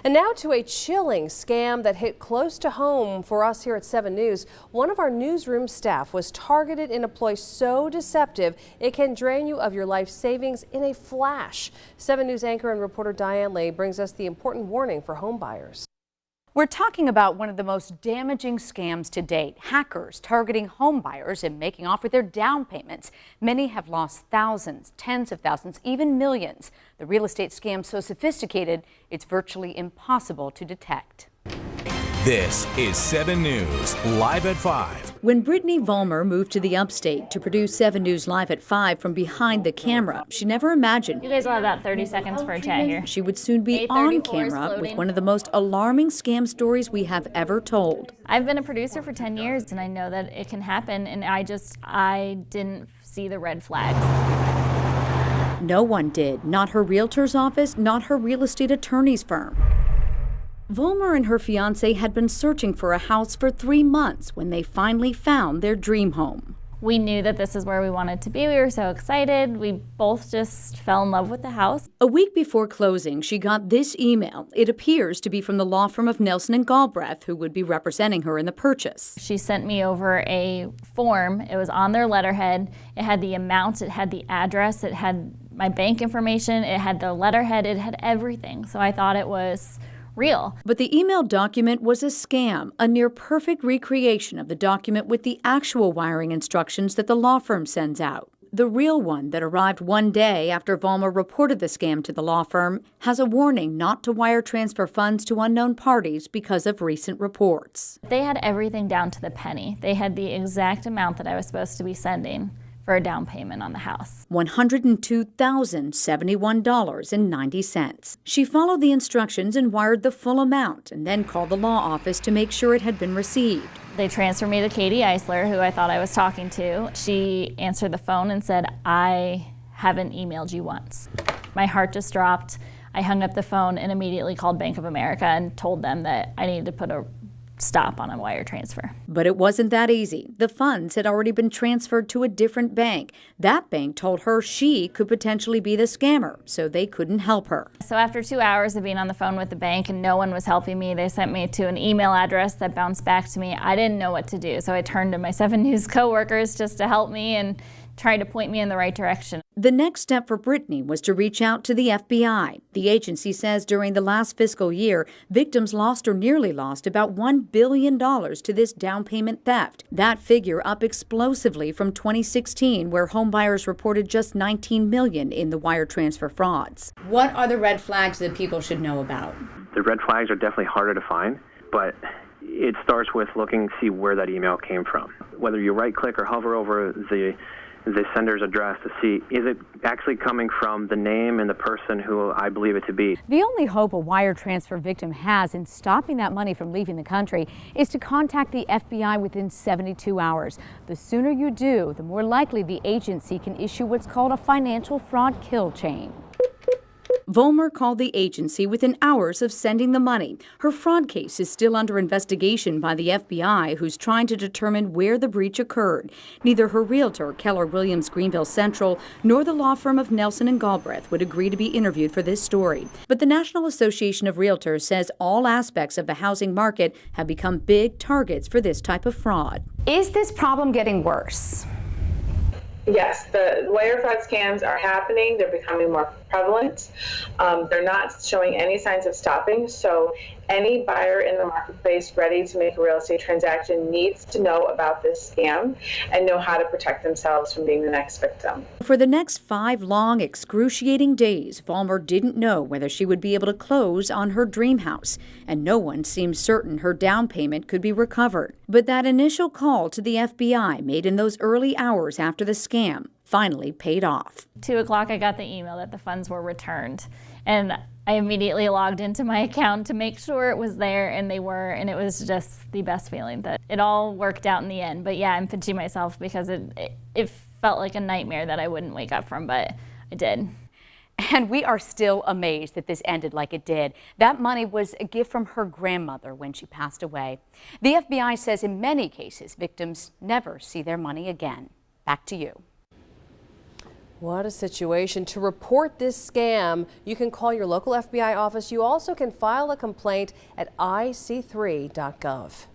And now to a chilling scam that hit close to home for us here at 7 News. One of our newsroom staff was targeted in a ploy so deceptive it can drain you of your life savings in a flash. 7 News anchor and reporter Diane Lee brings us the important warning for home buyers. We're talking about one of the most damaging scams to date. Hackers targeting home buyers and making off with their down payments. Many have lost thousands, tens of thousands, even millions. The real estate scam so sophisticated, it's virtually impossible to detect. This is 7 News, live at 5. When Brittany Vollmer moved to the upstate to produce 7 News Live at 5 from behind the camera, she never imagined you guys will have about 30 seconds for a chat here. She would soon be on camera with one of the most alarming scam stories we have ever told. I've been a producer for 10 years and I know that it can happen, and I didn't see the red flags. No one did. Not her realtor's office, not her real estate attorney's firm. Vollmer and her fiancé had been searching for a house for 3 months when they finally found their dream home. We knew that this is where we wanted to be. We were so excited. We both just fell in love with the house. A week before closing, she got this email. It appears to be from the law firm of Nelson & Galbraith, who would be representing her in the purchase. She sent me over a form. It was on their letterhead. It had the amount, it had the address, it had my bank information, it had the letterhead, it had everything. So I thought it was real. But the email document was a scam, a near-perfect recreation of the document with the actual wiring instructions that the law firm sends out. The real one that arrived one day after Vollmer reported the scam to the law firm has a warning not to wire transfer funds to unknown parties because of recent reports. They had everything down to the penny. They had the exact amount that I was supposed to be sending for a down payment on the house. $102,071.90. She followed the instructions and wired the full amount and then called the law office to make sure it had been received. They transferred me to Katie Eisler, who I thought I was talking to. She answered the phone and said, "I haven't emailed you once." My heart just dropped. I hung up the phone and immediately called Bank of America and told them that I needed to put a stop on a wire transfer. But it wasn't that easy. The funds had already been transferred to a different bank. That bank told her she could potentially be the scammer, so they couldn't help her. So after 2 hours of being on the phone with the bank and no one was helping me, they sent me to an email address that bounced back to me. I didn't know what to do, so I turned to my 7 News coworkers just to help me and try to point me in the right direction. The next step for Brittany was to reach out to the FBI. The agency says during the last fiscal year, victims lost or nearly lost about $1 billion to this down payment theft. That figure up explosively from 2016, where homebuyers reported just $19 million in the wire transfer frauds. What are the red flags that people should know about? The red flags are definitely harder to find, but it starts with looking to see where that email came from. Whether you right-click or hover over the sender's address to see, is it actually coming from the name and the person who I believe it to be. The only hope a wire transfer victim has in stopping that money from leaving the country is to contact the FBI within 72 hours. The sooner you do, the more likely the agency can issue what's called a financial fraud kill chain. Vollmer called the agency within hours of sending the money. Her fraud case is still under investigation by the FBI, who's trying to determine where the breach occurred. Neither her realtor, Keller Williams Greenville Central, nor the law firm of Nelson & Galbraith would agree to be interviewed for this story. But the National Association of Realtors says all aspects of the housing market have become big targets for this type of fraud. Is this problem getting worse? Yes, the wire fraud scams are happening. They're becoming more prevalent. They're not showing any signs of stopping. So any buyer in the marketplace ready to make a real estate transaction needs to know about this scam and know how to protect themselves from being the next victim. For the next 5 long, excruciating days, Vollmer didn't know whether she would be able to close on her dream house, and no one seemed certain her down payment could be recovered. But that initial call to the FBI made in those early hours after the scam finally paid off. 2 o'clock, I got the email that the funds were returned, and I immediately logged into my account to make sure it was there, and they were, and it was just the best feeling that it all worked out in the end. But yeah, I'm pinching myself because it felt like a nightmare that I wouldn't wake up from, but I did. And we are still amazed that this ended like it did. That money was a gift from her grandmother when she passed away. The FBI says in many cases, victims never see their money again. Back to you. What a situation. To report this scam, you can call your local FBI office. You also can file a complaint at ic3.gov.